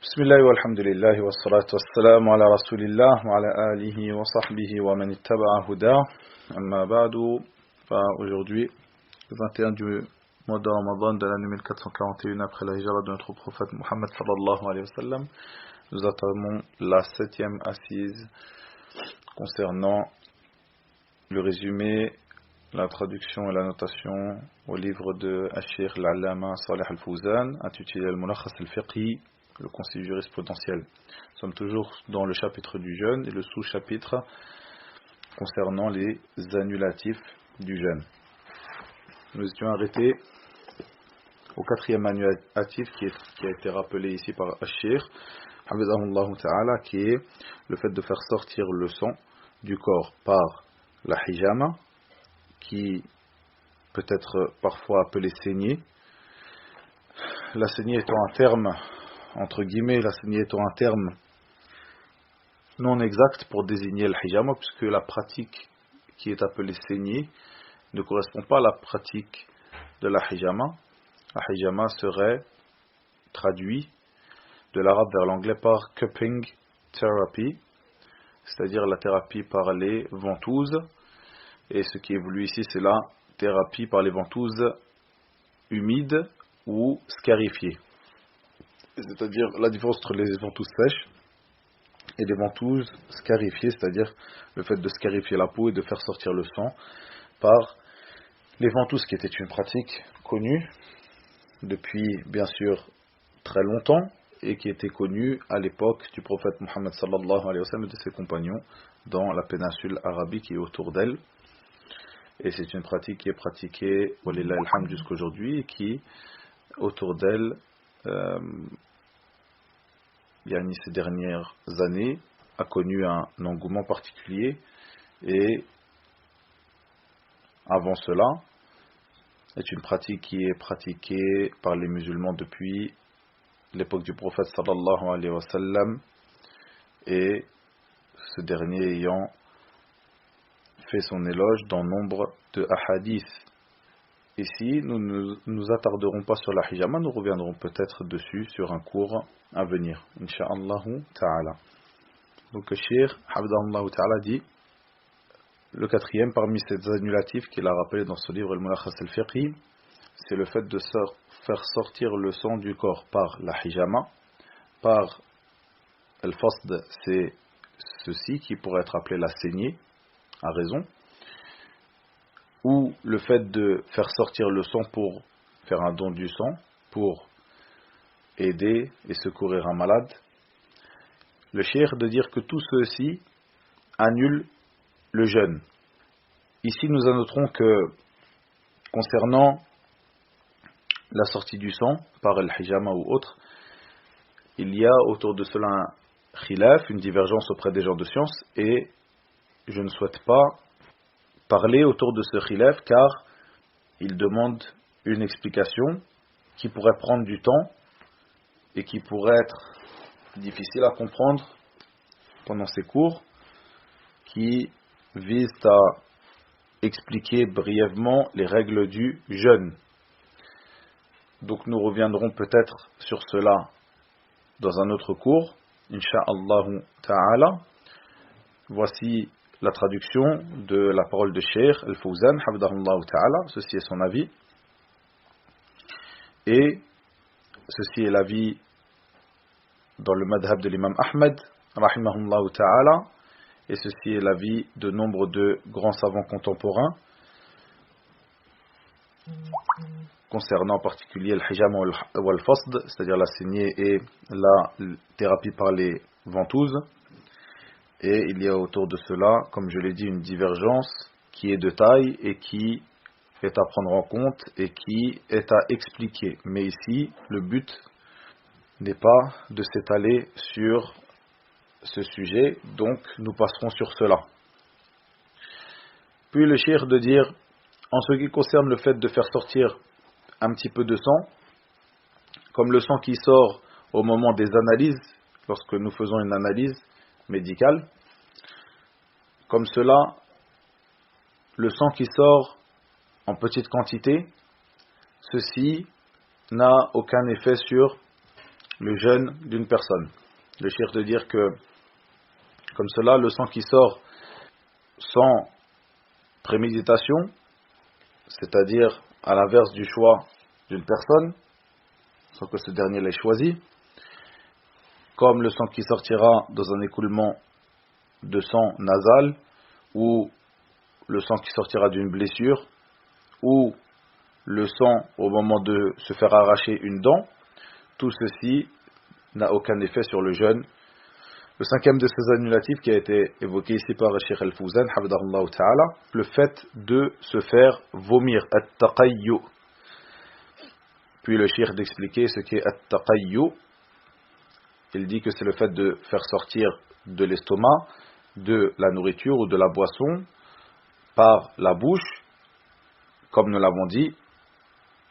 بسم الله والحمد لله والصلاة والسلام على رسول الله وعلى آله وصحبه ومن اتبع هداه أما بعد. Aujourd'hui, le 21 du mois de Ramadan de l'année 1441 après la hijra de notre prophète Mohammed sallallahu alayhi wa sallam, nous entamons la 7e assise concernant le résumé, la traduction et la notation au livre de Cheikh al-Allama Salih al-Fawzan intitulé Al-Mulakhas al-Fiqhi, le conseil jurisprudentiel. Nous sommes toujours dans le chapitre du jeûne et le sous-chapitre concernant les annulatifs du jeûne. Nous étions arrêtés au 4e annulatif qui a été rappelé ici par Cheikh Hafizahullah Ta'ala, qui est le fait de faire sortir le sang du corps par la hijama, qui peut être parfois appelée saignée. La saignée étant un terme, entre guillemets, la saignée étant un terme non exact pour désigner le hijama, puisque la pratique qui est appelée saignée ne correspond pas à la pratique de la hijama. La hijama serait traduit de l'arabe vers l'anglais par cupping therapy, c'est-à-dire la thérapie par les ventouses, et ce qui évolue ici c'est la thérapie par les ventouses humides ou scarifiées. C'est-à-dire la différence entre les ventouses sèches et les ventouses scarifiées, c'est-à-dire le fait de scarifier la peau et de faire sortir le sang par les ventouses, qui était une pratique connue depuis bien sûr très longtemps et qui était connue à l'époque du prophète Mohammed sallallahu alayhi wa sallam et de ses compagnons dans la péninsule arabique et autour d'elle. Et c'est une pratique qui est pratiquée walillahi alhamd jusqu'à aujourd'hui et qui autour d'elle ces dernières années a connu un engouement particulier, et avant cela est une pratique qui est pratiquée par les musulmans depuis l'époque du prophète sallallahu alayhi wa sallam, et ce dernier ayant fait son éloge dans nombre de hadiths. Ici, nous ne nous attarderons pas sur la hijama, nous reviendrons peut-être dessus sur un cours à venir, incha'Allah ta'ala. Donc le Cheikh Hafidahullah ta'ala dit, le 4e parmi ces annulatifs qu'il a rappelé dans ce livre Al-Mulakhas al-Fiqhi, c'est le fait de faire sortir le sang du corps par la hijama, par al-fasd, c'est ceci qui pourrait être appelé la saignée, à raison, ou le fait de faire sortir le sang pour faire un don du sang, pour aider et secourir un malade. Le cheikh de dire que tout ceci annule le jeûne. Ici nous annoterons que concernant la sortie du sang par el hijama ou autre, il y a autour de cela un khilaf, une divergence auprès des gens de science, et je ne souhaite pas parler autour de ce khilaf car il demande une explication qui pourrait prendre du temps et qui pourrait être difficile à comprendre pendant ces cours, qui visent à expliquer brièvement les règles du jeûne. Donc nous reviendrons peut-être sur cela dans un autre cours, incha'Allah ta'ala. Voici la traduction de la parole de Cheikh al-Fawzan Hafidahullah ta'ala, ceci est son avis, et ceci est l'avis dans le madhab de l'imam Ahmed rahimahullah ta'ala, et ceci est l'avis de nombre de grands savants contemporains concernant en particulier le hijama ou al-fasd, c'est-à-dire la saignée et la thérapie par les ventouses. Et il y a autour de cela, comme je l'ai dit, une divergence qui est de taille et qui est à prendre en compte et qui est à expliquer. Mais ici, le but n'est pas de s'étaler sur ce sujet, donc nous passerons sur cela. Puis le cheikh de dire, en ce qui concerne le fait de faire sortir un petit peu de sang, comme le sang qui sort au moment des analyses, lorsque nous faisons une analyse médicale, comme cela, le sang qui sort en petite quantité, ceci n'a aucun effet sur le jeûne d'une personne. Le cheikh de dire que, comme cela, le sang qui sort sans préméditation, c'est-à-dire à l'inverse du choix d'une personne, sans que ce dernier l'ait choisi, comme le sang qui sortira dans un écoulement de sang nasal, ou le sang qui sortira d'une blessure, ou le sang au moment de se faire arracher une dent, tout ceci n'a aucun effet sur le jeûne. Le cinquième de ces annulatifs qui a été évoqué ici par Cheikh Al-Fawzan, hafidahullah ta'ala, le fait de se faire vomir, at-taqayyu. Puis le cheikh d'expliquer ce qu'est at-taqayyu. Il dit que c'est le fait de faire sortir de l'estomac de la nourriture ou de la boisson par la bouche, comme nous l'avons dit,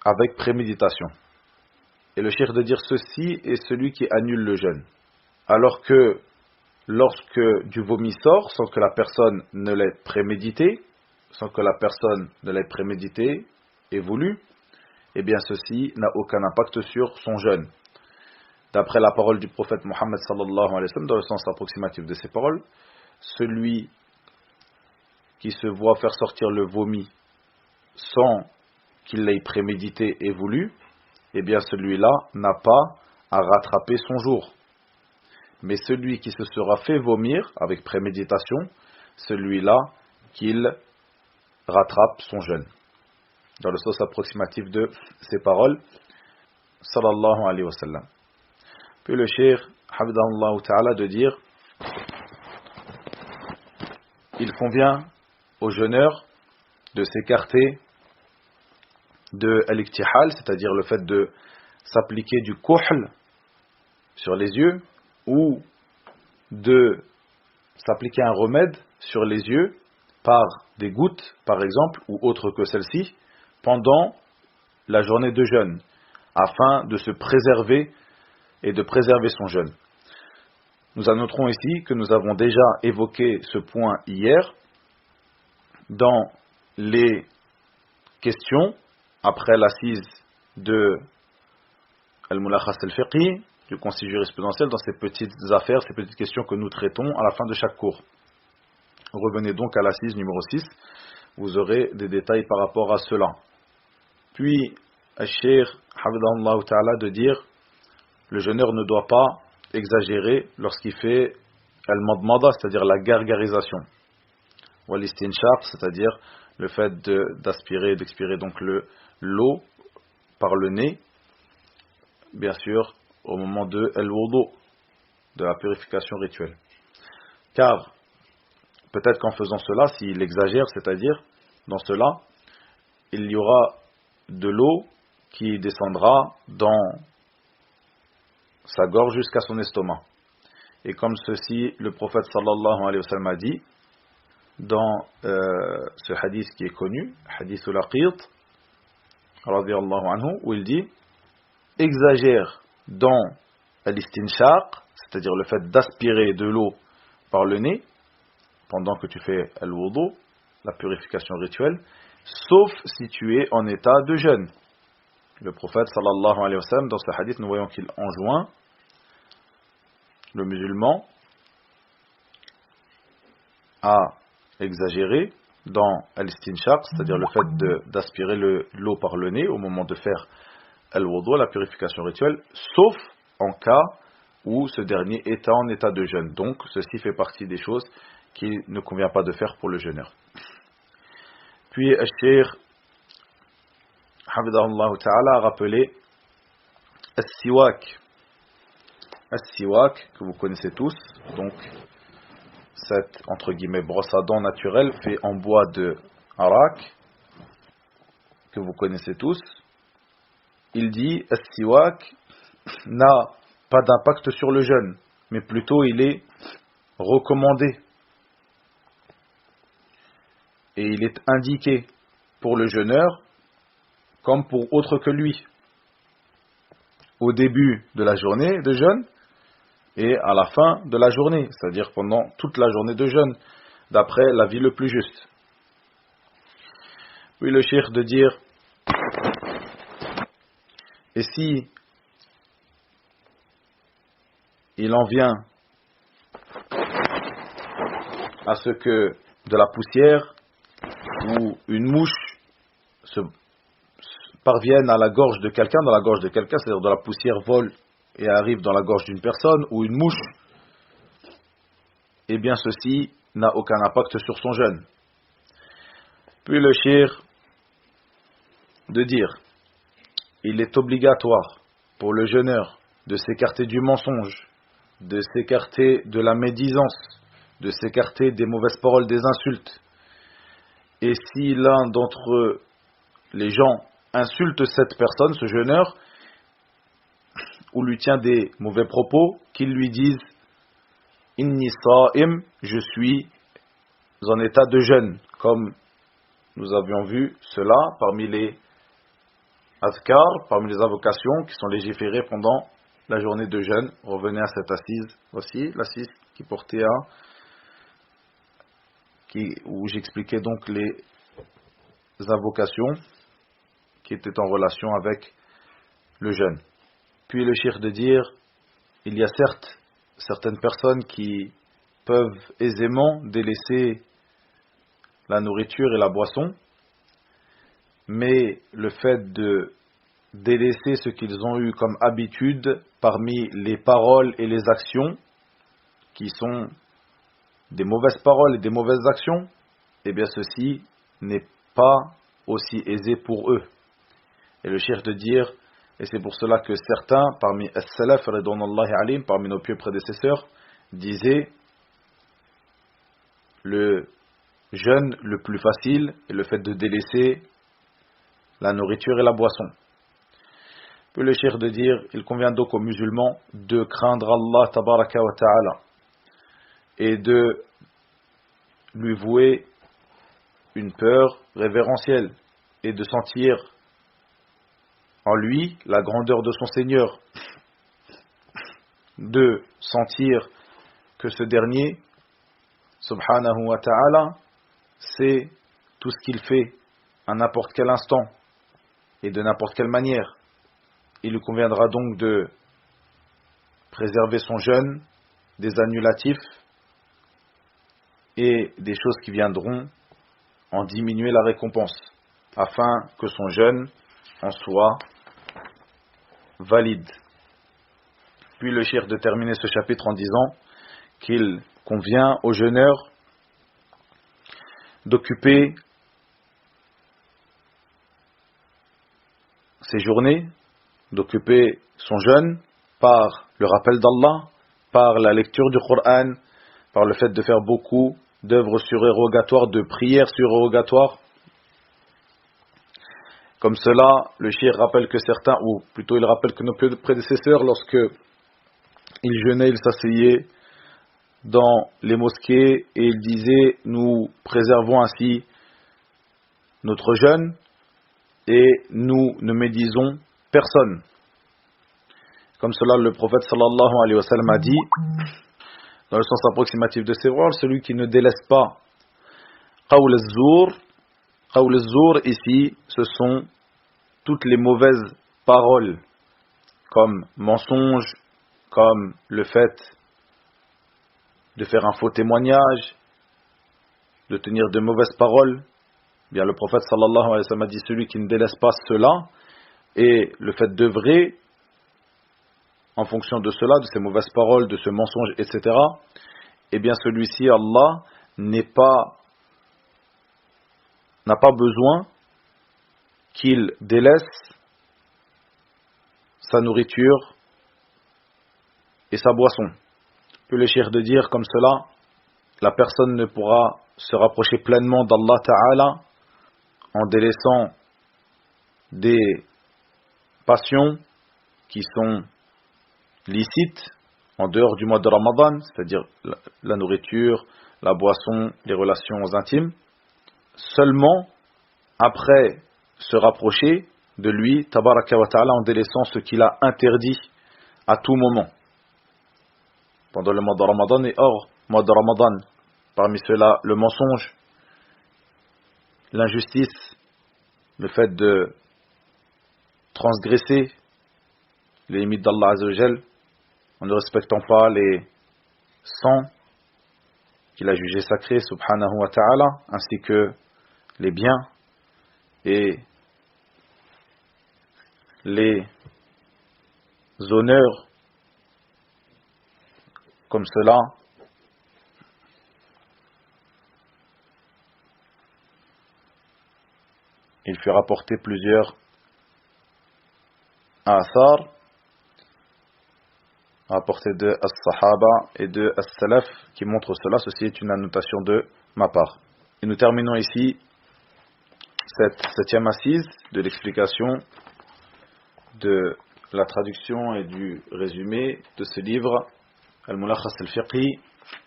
avec préméditation. Et le cheikh de dire ceci est celui qui annule le jeûne. Alors que lorsque du vomi sort sans que la personne ne l'ait prémédité, et voulu, eh bien ceci n'a aucun impact sur son jeûne. D'après la parole du prophète Mohammed sallallahu alayhi wa sallam, dans le sens approximatif de ces paroles, celui qui se voit faire sortir le vomi sans qu'il l'ait prémédité et voulu, eh bien celui-là n'a pas à rattraper son jour. Mais celui qui se sera fait vomir avec préméditation, celui-là qu'il rattrape son jeûne. Dans le sens approximatif de ces paroles, sallallahu alayhi wa sallam. Puis le cheikh, hafidahullah ta'ala, de dire, il convient aux jeûneurs de s'écarter de al-iktihal, c'est-à-dire le fait de s'appliquer du kuhl sur les yeux, ou de s'appliquer un remède sur les yeux par des gouttes, par exemple, ou autre que celle-ci, pendant la journée de jeûne, afin de se préserver et de préserver son jeûne. Nous annoterons ici que nous avons déjà évoqué ce point hier dans les questions après l'assise de Al-Mulakhas al-Fiqhi, du conseil jurisprudentiel, dans ces petites affaires, ces petites questions que nous traitons à la fin de chaque cours. Revenez donc à l'assise numéro 6, vous aurez des détails par rapport à cela. Puis, Al-Cheikh, hafidahullah ta'ala, de dire, le jeûneur ne doit pas exagérer lorsqu'il fait al-madmada, c'est-à-dire la gargarisation, ou al-istinshaq, c'est-à-dire le fait d'aspirer, d'expirer donc l'eau par le nez, bien sûr, au moment de al-wudu, de la purification rituelle. Car, peut-être qu'en faisant cela, s'il exagère, c'est-à-dire, dans cela, il y aura de l'eau qui descendra dans sa gorge jusqu'à son estomac. Et comme ceci, le prophète sallallahu alayhi wa sallam a dit, dans ce hadith qui est connu, hadith al-Aqit, radiyallahu anhu, où il dit, exagère dans l'istinshaq, c'est-à-dire le fait d'aspirer de l'eau par le nez, pendant que tu fais al-wudu, la purification rituelle, sauf si tu es en état de jeûne. Le prophète sallallahu alayhi wa sallam, dans ce hadith, nous voyons qu'il enjoint le musulman à exagérer dans al-istinshaq, c'est-à-dire le fait d'aspirer l'eau par le nez au moment de faire al-wudu, la purification rituelle, sauf en cas où ce dernier est en état de jeûne. Donc, ceci fait partie des choses qu'il ne convient pas de faire pour le jeûneur. Puis, Al-Cheikh, hafidahullah ta'ala, a rappelé as-siwak. As-siwak, que vous connaissez tous, donc cette, entre guillemets, brosse à dents naturelle fait en bois de arak, que vous connaissez tous. Il dit, as-siwak n'a pas d'impact sur le jeûne, mais plutôt il est recommandé. Et il est indiqué pour le jeûneur comme pour autre que lui, au début de la journée de jeûne et à la fin de la journée, c'est-à-dire pendant toute la journée de jeûne, d'après l'avis le plus juste. Puis le cheikh de dire, et si il en vient à ce que de la poussière ou une mouche parvienne à la gorge de quelqu'un, dans la gorge de quelqu'un, c'est-à-dire de la poussière vole et arrive dans la gorge d'une personne, ou une mouche, eh bien ceci n'a aucun impact sur son jeûne. Puis le cheikh de dire, il est obligatoire pour le jeûneur de s'écarter du mensonge, de s'écarter de la médisance, de s'écarter des mauvaises paroles, des insultes. Et si l'un d'entre les gens insulte cette personne, ce jeûneur, ou lui tient des mauvais propos, qu'il lui dise « Inni sa'im » je suis en état de jeûne, comme nous avions vu cela parmi les azkar, parmi les invocations qui sont légiférées pendant la journée de jeûne. Revenez à cette assise, voici l'assise qui portait où j'expliquais donc les invocations qui étaient en relation avec le jeûne. Puis le cheikh de dire, il y a certes certaines personnes qui peuvent aisément délaisser la nourriture et la boisson, mais le fait de délaisser ce qu'ils ont eu comme habitude parmi les paroles et les actions, qui sont des mauvaises paroles et des mauvaises actions, eh bien ceci n'est pas aussi aisé pour eux. Et le cheikh de dire, et c'est pour cela que certains parmi as-salaf ridwanullahi alayhim, parmi nos pieux prédécesseurs, disaient le jeûne le plus facile est le fait de délaisser la nourriture et la boisson. Puis le cheikh de dire, il convient donc aux musulmans de craindre Allah tabaraka wa ta'ala et de lui vouer une peur révérentielle et de sentir en lui la grandeur de son Seigneur, de sentir que ce dernier, subhanahu wa ta'ala, sait tout ce qu'il fait à n'importe quel instant et de n'importe quelle manière. Il lui conviendra donc de préserver son jeûne des annulatifs et des choses qui viendront en diminuer la récompense, afin que son jeûne en soit valide. Puis le cheikh de terminer ce chapitre en disant qu'il convient au jeûneur d'occuper ses journées, d'occuper son jeûne par le rappel d'Allah, par la lecture du Coran, par le fait de faire beaucoup d'œuvres surérogatoires, de prières surérogatoires. Comme cela, le cheikh rappelle que certains, ou plutôt il rappelle que nos prédécesseurs, lorsque ils jeûnaient, ils s'asseyaient dans les mosquées et ils disaient, nous préservons ainsi notre jeûne et nous ne médisons personne. Comme cela, le prophète sallallahu alayhi wa sallam a dit, dans le sens approximatif de ces paroles, celui qui ne délaisse pas qawl az-zur, ici, ce sont toutes les mauvaises paroles, comme mensonge, comme le fait de faire un faux témoignage, de tenir de mauvaises paroles. Bien, le prophète sallallahu alayhi wa sallam a dit, celui qui ne délaisse pas cela, et le fait d'œuvrer en fonction de cela, de ces mauvaises paroles, de ce mensonge, etc., eh bien celui-ci, Allah, n'a pas besoin qu'il délaisse sa nourriture et sa boisson. Peut le cheikh de dire comme cela, la personne ne pourra se rapprocher pleinement d'Allah Ta'ala en délaissant des passions qui sont licites en dehors du mois de Ramadan, c'est-à-dire la nourriture, la boisson, les relations intimes, seulement après se rapprocher de lui, tabaraka wa ta'ala, en délaissant ce qu'il a interdit à tout moment, pendant le mois de Ramadan et hors mois de Ramadan. Parmi cela, le mensonge, l'injustice, le fait de transgresser les limites d'Allah Azza wa Jal, en ne respectant pas les sangs qu'il a jugés sacrés, subhanahu wa ta'ala, ainsi que les biens et les honneurs comme cela. Il fut rapporté plusieurs athar rapportés de As-Sahaba et de As-Salaf qui montrent cela. Ceci est une annotation de ma part. Et nous terminons ici cette 7e assise de l'explication de la traduction et du résumé de ce livre Al-Mulakhas al-Fiqhi,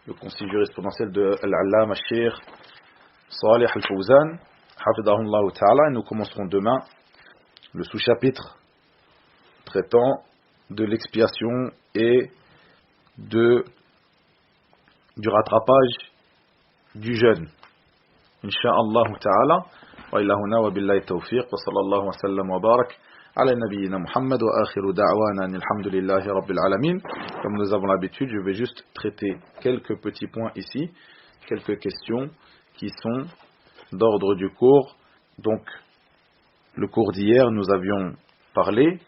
le concis jurisprudentiel de Al-Allama al-Sheikh Salih al-Fawzan hafidahullah ta'ala. Et nous commencerons demain le sous-chapitre traitant de l'expiation et du rattrapage du jeûne. Inch'Allah ta'ala. Wa ila huna wa billahi tawfiq wa sallallahu wa sallam wa barak ala nabiyyina Muhammad wa akhiru da'wana alhamdulillahi rabbil alamin. Comme nous avons l'habitude, je vais juste traiter quelques petits points ici, quelques questions qui sont d'ordre du cours. Donc, le cours d'hier, nous avions parlé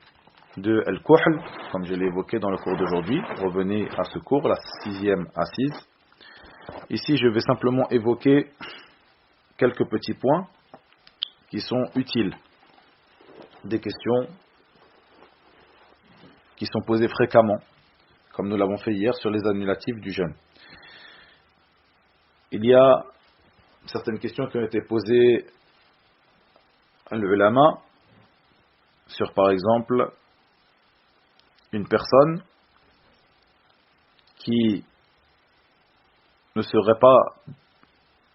de Al-Kuhl, comme je l'ai évoqué dans le cours d'aujourd'hui. Revenez à ce cours, la 6e assise. Ici, je vais simplement évoquer quelques petits points qui sont utiles. Des questions qui sont posées fréquemment, comme nous l'avons fait hier sur les annulatifs du jeûne. Il y a certaines questions qui ont été posées à l'ulama sur, par exemple, une personne qui ne serait pas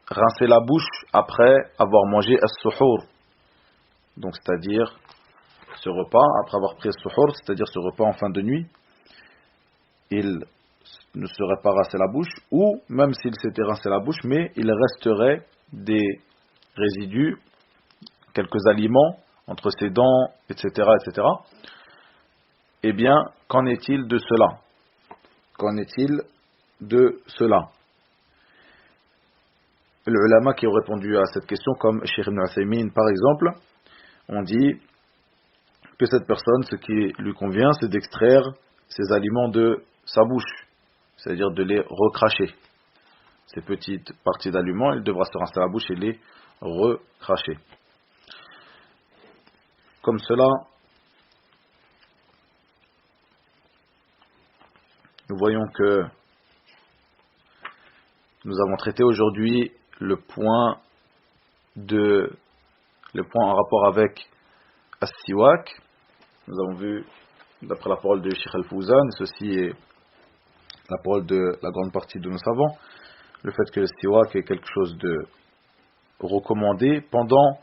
rincé la bouche après avoir mangé as-suhour. Donc, c'est-à-dire ce repas, après avoir pris as-suhour, c'est-à-dire ce repas en fin de nuit, il ne serait pas rincé la bouche, ou même s'il s'était rincé la bouche, mais il resterait des résidus, quelques aliments entre ses dents, etc., etc. Eh bien, qu'en est-il de cela? Qu'en est-il de cela? Les ulama qui ont répondu à cette question, comme Cheikh Ibn Uthaymin par exemple, ont dit que cette personne, ce qui lui convient, c'est d'extraire ces aliments de sa bouche, c'est-à-dire de les recracher. Ces petites parties d'aliments, il devra se rincer la bouche et les recracher. Comme cela, nous voyons que nous avons traité aujourd'hui le point en rapport avec as-siwak. Nous avons vu, d'après la parole de Cheikh Al-Fawzan, et ceci est la parole de la grande partie de nos savants, le fait que le siwak est quelque chose de recommandé pendant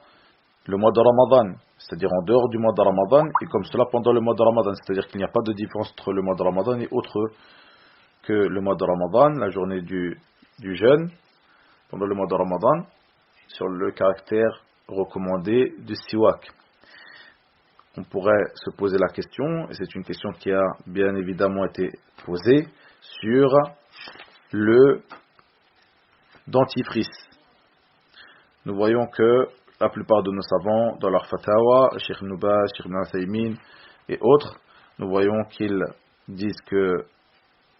le mois de Ramadan, c'est-à-dire en dehors du mois de Ramadan, et comme cela pendant le mois de Ramadan, c'est-à-dire qu'il n'y a pas de différence entre le mois de Ramadan et autre que le mois de Ramadan, la journée du jeûne, pendant le mois de Ramadan, sur le caractère recommandé du siwak. On pourrait se poser la question, et c'est une question qui a bien évidemment été posée, sur le dentifrice. Nous voyons que la plupart de nos savants, dans leur fatawa, Cheikh Ibn Baz, Cheikh Ibn Uthaymin et autres, nous voyons qu'ils disent qu'il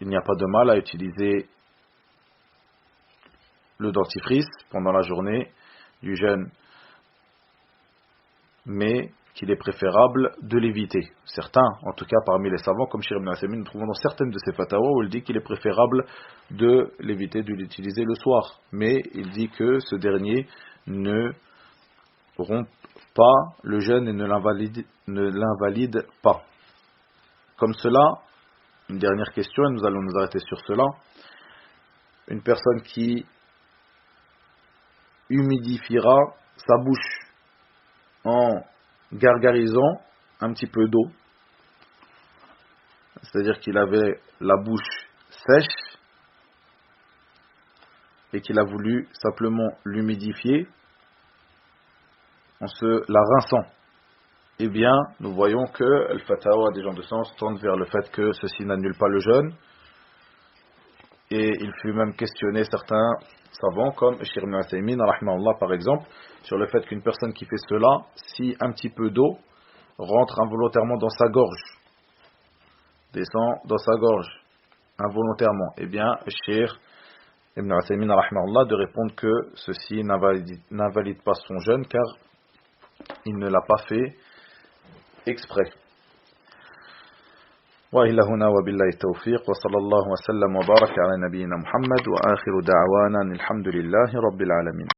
n'y a pas de mal à utiliser le dentifrice pendant la journée du jeûne, mais qu'il est préférable de l'éviter. Certains, en tout cas parmi les savants, comme Cheikh Ibn Uthaymin, nous trouvons dans certaines de ses fatawa où il dit qu'il est préférable de l'éviter, de l'utiliser le soir. Mais il dit que ce dernier ne rompt pas le jeûne et ne l'invalide pas. Comme cela, une dernière question, et nous allons nous arrêter sur cela. Une personne qui humidifiera sa bouche en gargarisant un petit peu d'eau, c'est-à-dire qu'il avait la bouche sèche et qu'il a voulu simplement l'humidifier en se la rinçant. eh bien, nous voyons que le fatawa des gens de sens tendent vers le fait que ceci n'annule pas le jeûne. Et il fut même questionné certains savants, comme Cheikh Ibn Uthaymin, rahimahullah, par exemple, sur le fait qu'une personne qui fait cela, si un petit peu d'eau rentre involontairement dans sa gorge, descend dans sa gorge involontairement, eh bien, Cheikh Ibn Uthaymin, rahimahullah, de répondre que ceci n'invalide pas son jeûne, car il ne l'a pas fait exprès. وإلى هنا وبالله التوفيق وصلى الله وسلم وبارك على نبينا محمد وآخر دعوانا الحمد لله رب العالمين.